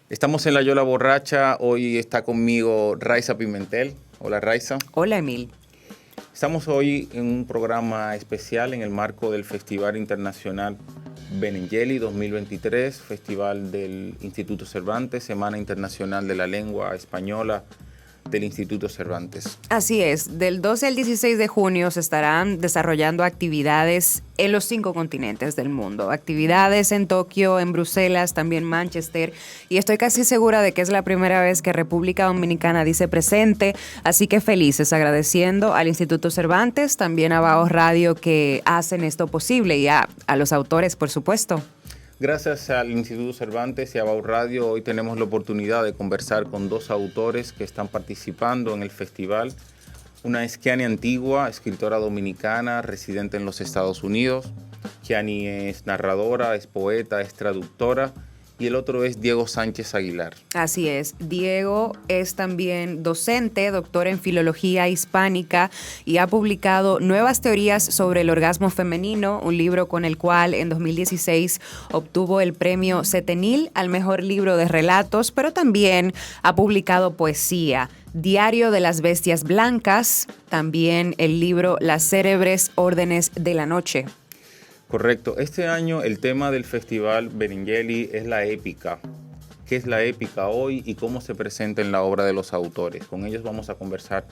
Estamos en La Yola Borracha. Hoy está conmigo Raiza Pimentel. Hola, Raiza. Hola, Emil. Estamos hoy en un programa especial en el marco del Festival Internacional Benengeli 2023, Festival del Instituto Cervantes, Semana Internacional de la Lengua Española del Instituto Cervantes. Así es, del 12 al 16 de junio se estarán desarrollando actividades en los 5 continentes del mundo. Actividades en Tokio, en Bruselas, también Manchester. Y estoy casi segura de que es la primera vez que República Dominicana dice presente. Así que felices, agradeciendo al Instituto Cervantes, también a Bao Radio que hacen esto posible y a los autores, por supuesto. Gracias al Instituto Cervantes y a Bao Radio, hoy tenemos la oportunidad de conversar con 2 autores que están participando en el festival. Una es Kiani Antigua, escritora dominicana, residente en los Estados Unidos. Kiani es narradora, es poeta, es traductora. Y el otro es Diego Sánchez Aguilar. Así es. Diego es también docente, doctor en filología hispánica y ha publicado Nuevas teorías sobre el orgasmo femenino, un libro con el cual en 2016 obtuvo el premio Setenil al mejor libro de relatos, pero también ha publicado poesía. Diario de las bestias blancas, también el libro Las célebres órdenes de la noche. Correcto. Este año el tema del Festival Benengeli es la épica. ¿Qué es la épica hoy y cómo se presenta en la obra de los autores? Con ellos vamos a conversar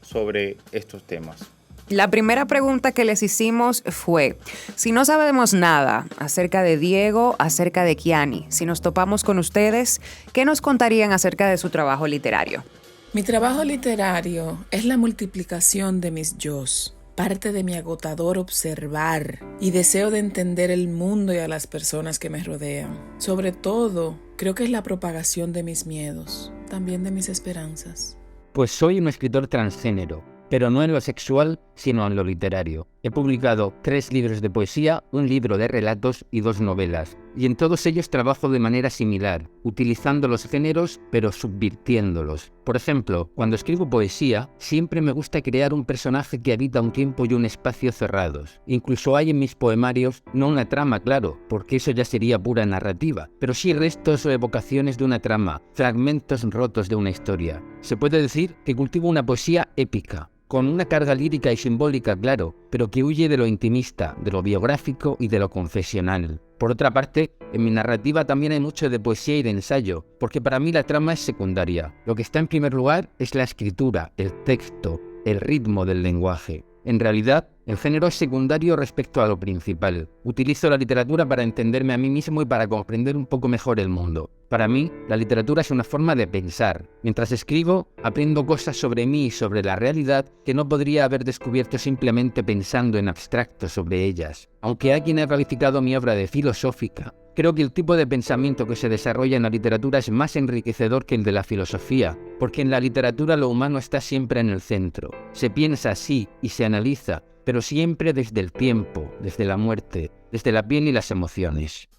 sobre estos temas. La primera pregunta que les hicimos fue, si no sabemos nada acerca de Diego, acerca de Kiani, si nos topamos con ustedes, ¿qué nos contarían acerca de su trabajo literario? Mi trabajo literario es la multiplicación de mis yos. Parte de mi agotador observar y deseo de entender el mundo y a las personas que me rodean. Sobre todo, creo que es la propagación de mis miedos, también de mis esperanzas. Pues soy un escritor transgénero, pero no en lo sexual, sino en lo literario. He publicado 3 libros de poesía, un libro de relatos y 2 novelas. Y en todos ellos trabajo de manera similar, utilizando los géneros pero subvirtiéndolos. Por ejemplo, cuando escribo poesía, siempre me gusta crear un personaje que habita un tiempo y un espacio cerrados. Incluso hay en mis poemarios, no una trama, claro, porque eso ya sería pura narrativa, pero sí restos o evocaciones de una trama, fragmentos rotos de una historia. Se puede decir que cultivo una poesía épica, con una carga lírica y simbólica, claro, pero que huye de lo intimista, de lo biográfico y de lo confesional. Por otra parte, en mi narrativa también hay mucho de poesía y de ensayo, porque para mí la trama es secundaria. Lo que está en primer lugar es la escritura, el texto, el ritmo del lenguaje. En realidad, el género es secundario respecto a lo principal. Utilizo la literatura para entenderme a mí mismo y para comprender un poco mejor el mundo. Para mí, la literatura es una forma de pensar. Mientras escribo, aprendo cosas sobre mí y sobre la realidad que no podría haber descubierto simplemente pensando en abstracto sobre ellas. Aunque hay quien ha calificado mi obra de filosófica, creo que el tipo de pensamiento que se desarrolla en la literatura es más enriquecedor que el de la filosofía, porque en la literatura lo humano está siempre en el centro. Se piensa así y se analiza, pero siempre desde el tiempo, desde la muerte, desde la piel y las emociones.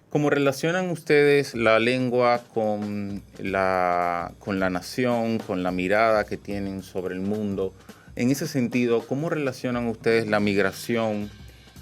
¿Cómo relacionan ustedes la lengua con la nación, con la mirada que tienen sobre el mundo? En ese sentido, ¿cómo relacionan ustedes la migración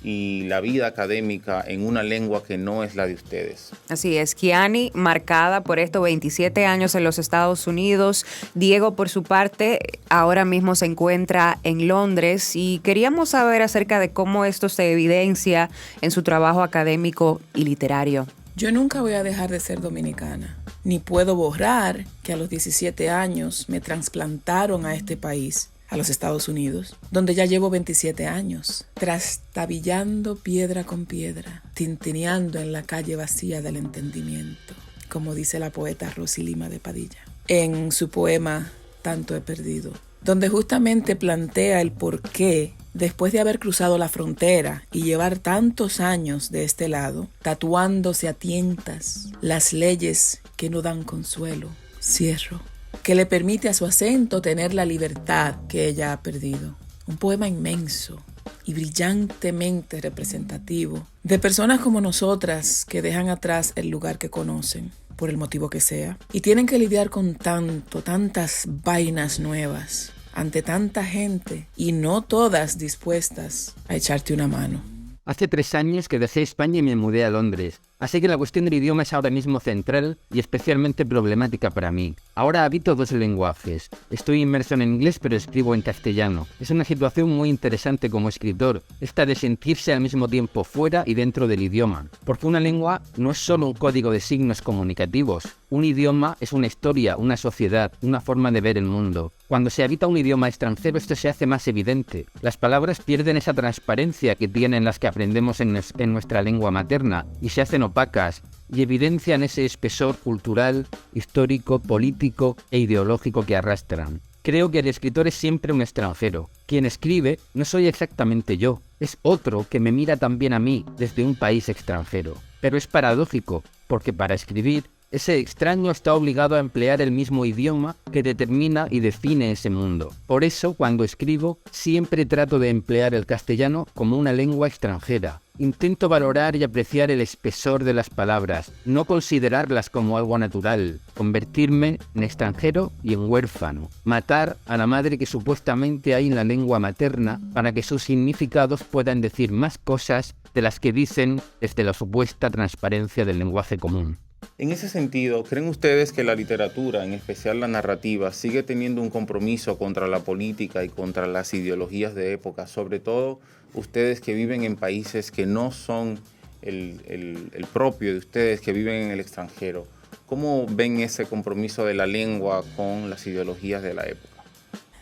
y la vida académica en una lengua que no es la de ustedes? Así es, Kiani, marcada por esto, 27 años en los Estados Unidos. Diego, por su parte, ahora mismo se encuentra en Londres y queríamos saber acerca de cómo esto se evidencia en su trabajo académico y literario. Yo nunca voy a dejar de ser dominicana, ni puedo borrar que a los 17 años me trasplantaron a este país, a los Estados Unidos, donde ya llevo 27 años, trastabillando piedra con piedra, tintineando en la calle vacía del entendimiento, como dice la poeta Rosy Lima de Padilla, en su poema Tanto he perdido, donde justamente plantea el porqué, después de haber cruzado la frontera y llevar tantos años de este lado, tatuándose a tientas las leyes que no dan consuelo, cierro, que le permite a su acento tener la libertad que ella ha perdido. Un poema inmenso y brillantemente representativo de personas como nosotras que dejan atrás el lugar que conocen, por el motivo que sea, y tienen que lidiar con tantas vainas nuevas, ante tanta gente, y no todas dispuestas a echarte una mano. Hace 3 años que dejé España y me mudé a Londres. Así que la cuestión del idioma es ahora mismo central y especialmente problemática para mí. Ahora habito dos lenguajes. Estoy inmerso en inglés pero escribo en castellano. Es una situación muy interesante como escritor, esta de sentirse al mismo tiempo fuera y dentro del idioma. Porque una lengua no es solo un código de signos comunicativos. Un idioma es una historia, una sociedad, una forma de ver el mundo. Cuando se habita un idioma extranjero esto se hace más evidente. Las palabras pierden esa transparencia que tienen las que aprendemos en nuestra lengua materna y se hacen opacas y evidencian ese espesor cultural, histórico, político e ideológico que arrastran. Creo que el escritor es siempre un extranjero. Quien escribe no soy exactamente yo, es otro que me mira también a mí desde un país extranjero. Pero es paradójico, porque para escribir, ese extraño está obligado a emplear el mismo idioma que determina y define ese mundo. Por eso, cuando escribo, siempre trato de emplear el castellano como una lengua extranjera. Intento valorar y apreciar el espesor de las palabras, no considerarlas como algo natural, convertirme en extranjero y en huérfano, matar a la madre que supuestamente hay en la lengua materna para que sus significados puedan decir más cosas de las que dicen desde la supuesta transparencia del lenguaje común. En ese sentido, ¿creen ustedes que la literatura, en especial la narrativa, sigue teniendo un compromiso contra la política y contra las ideologías de época? Sobre todo ustedes que viven en países que no son el propio de ustedes, que viven en el extranjero. ¿Cómo ven ese compromiso de la lengua con las ideologías de la época?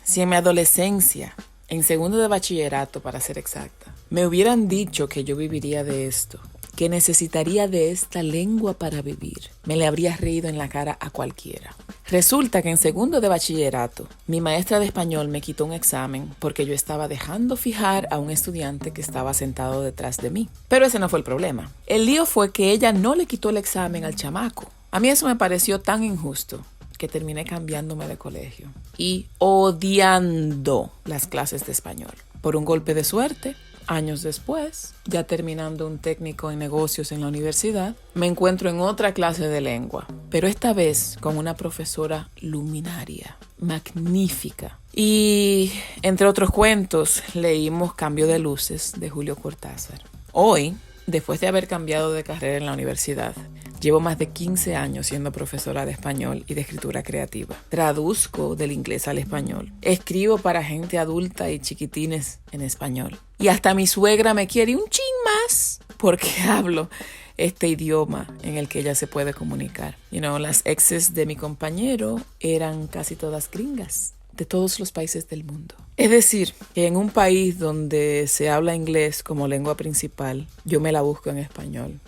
Si en mi adolescencia, en segundo de bachillerato para ser exacta, me hubieran dicho que yo viviría de esto, que necesitaría de esta lengua para vivir, me le habría reído en la cara a cualquiera. Resulta que en segundo de bachillerato, mi maestra de español me quitó un examen porque yo estaba dejando fijar a un estudiante que estaba sentado detrás de mí. Pero ese no fue el problema. El lío fue que ella no le quitó el examen al chamaco. A mí eso me pareció tan injusto que terminé cambiándome de colegio y odiando las clases de español. Por un golpe de suerte, años después, ya terminando un técnico en negocios en la universidad, me encuentro en otra clase de lengua, pero esta vez con una profesora luminaria, magnífica. Y entre otros cuentos, leímos Cambio de Luces de Julio Cortázar. Hoy, después de haber cambiado de carrera en la universidad, llevo más de 15 años siendo profesora de español y de escritura creativa. Traduzco del inglés al español. Escribo para gente adulta y chiquitines en español. Y hasta mi suegra me quiere un chin más porque hablo este idioma en el que ella se puede comunicar. Las exes de mi compañero eran casi todas gringas, de todos los países del mundo. Es decir, que en un país donde se habla inglés como lengua principal, yo me la busco en español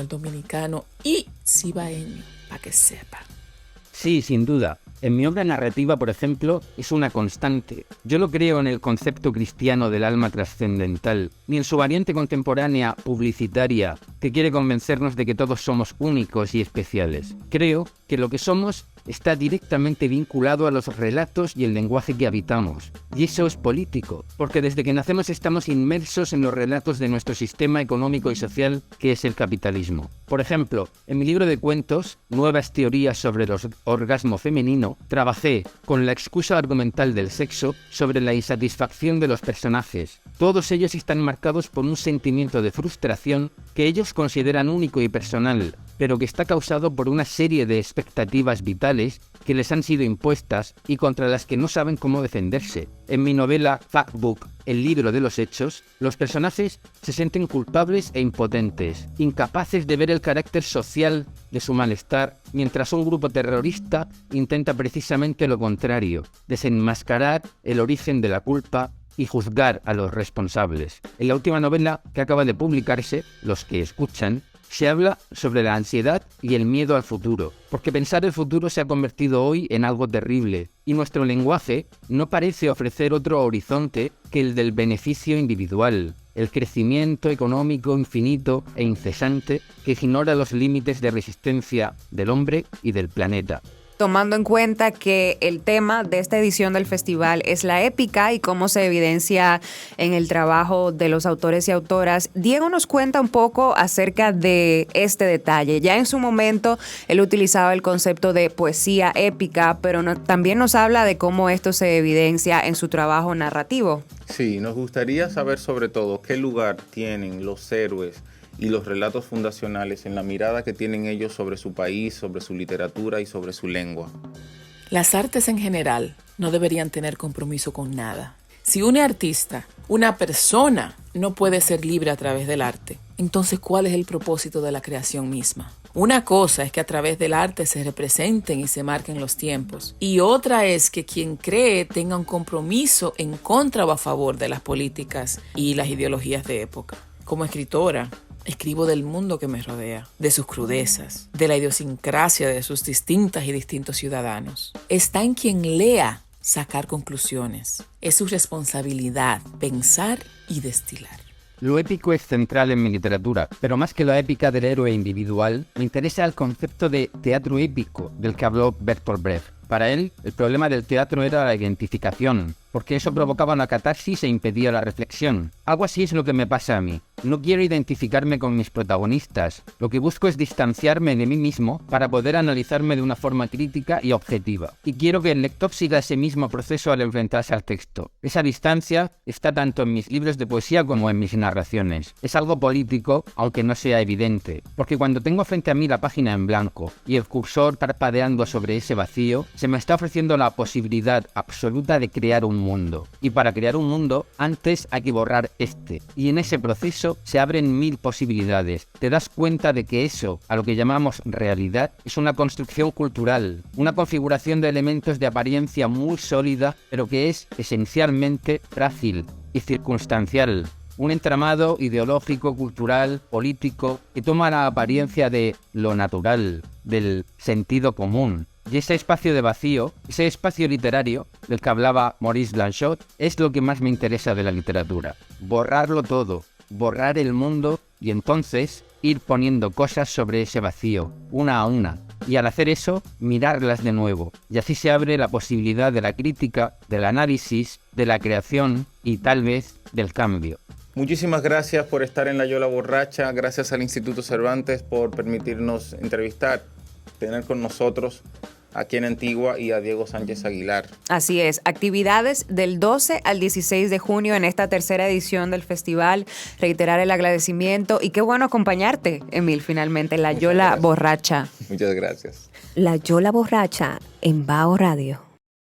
dominicano y cibaeño, para que sepa. Sí, sin duda. En mi obra narrativa, por ejemplo, es una constante. Yo no creo en el concepto cristiano del alma trascendental, ni en su variante contemporánea publicitaria, que quiere convencernos de que todos somos únicos y especiales. Creo que lo que somos está directamente vinculado a los relatos y el lenguaje que habitamos. Y eso es político, porque desde que nacemos estamos inmersos en los relatos de nuestro sistema económico y social, que es el capitalismo. Por ejemplo, en mi libro de cuentos, Nuevas teorías sobre el orgasmo femenino, trabajé, con la excusa argumental del sexo, sobre la insatisfacción de los personajes. Todos ellos están marcados por un sentimiento de frustración que ellos consideran único y personal, pero que está causado por una serie de expectativas vitales que les han sido impuestas y contra las que no saben cómo defenderse. En mi novela Factbook, el libro de los hechos, los personajes se sienten culpables e impotentes, incapaces de ver el carácter social de su malestar, mientras un grupo terrorista intenta precisamente lo contrario, desenmascarar el origen de la culpa y juzgar a los responsables. En la última novela que acaba de publicarse, Los que escuchan, se habla sobre la ansiedad y el miedo al futuro, porque pensar el futuro se ha convertido hoy en algo terrible, y nuestro lenguaje no parece ofrecer otro horizonte que el del beneficio individual, el crecimiento económico infinito e incesante que ignora los límites de resistencia del hombre y del planeta. Tomando en cuenta que el tema de esta edición del festival es la épica y cómo se evidencia en el trabajo de los autores y autoras, Diego nos cuenta un poco acerca de este detalle. Ya en su momento él utilizaba el concepto de poesía épica, pero también nos habla de cómo esto se evidencia en su trabajo narrativo. Sí, nos gustaría saber sobre todo qué lugar tienen los héroes y los relatos fundacionales en la mirada que tienen ellos sobre su país, sobre su literatura y sobre su lengua. Las artes en general no deberían tener compromiso con nada. Si un artista, una persona, no puede ser libre a través del arte, entonces ¿cuál es el propósito de la creación misma? Una cosa es que a través del arte se representen y se marquen los tiempos, y otra es que quien cree tenga un compromiso en contra o a favor de las políticas y las ideologías de época. Como escritora, escribo del mundo que me rodea, de sus crudezas, de la idiosincrasia de sus distintas y distintos ciudadanos. Está en quien lea sacar conclusiones. Es su responsabilidad pensar y destilar. Lo épico es central en mi literatura, pero más que la épica del héroe individual, me interesa el concepto de teatro épico del que habló Bertolt Brecht. Para él, el problema del teatro era la identificación, porque eso provocaba una catarsis e impedía la reflexión. Algo así es lo que me pasa a mí. No quiero identificarme con mis protagonistas. Lo que busco es distanciarme de mí mismo para poder analizarme de una forma crítica y objetiva. Y quiero que el lector siga ese mismo proceso al enfrentarse al texto. Esa distancia está tanto en mis libros de poesía como en mis narraciones. Es algo político, aunque no sea evidente, porque cuando tengo frente a mí la página en blanco y el cursor parpadeando sobre ese vacío, se me está ofreciendo la posibilidad absoluta de crear un mundo. Y para crear un mundo, antes hay que borrar este. Y en ese proceso se abren 1000 posibilidades. Te das cuenta de que eso, a lo que llamamos realidad, es una construcción cultural, una configuración de elementos de apariencia muy sólida, pero que es esencialmente frágil y circunstancial. Un entramado ideológico, cultural, político, que toma la apariencia de lo natural, del sentido común. Y ese espacio de vacío, ese espacio literario del que hablaba Maurice Blanchot, es lo que más me interesa de la literatura. Borrarlo todo, borrar el mundo y entonces ir poniendo cosas sobre ese vacío, una a una. Y al hacer eso, mirarlas de nuevo. Y así se abre la posibilidad de la crítica, del análisis, de la creación y tal vez del cambio. Muchísimas gracias por estar en La Yola Borracha, gracias al Instituto Cervantes por permitirnos entrevistar, tener con nosotros aquí en Antigua y a Diego Sánchez Aguilar. Así es, actividades del 12 al 16 de junio en esta tercera edición del festival. Reiterar el agradecimiento y qué bueno acompañarte, Emil, finalmente, La Yola Borracha. Muchas gracias. La Yola Borracha en Bao Radio.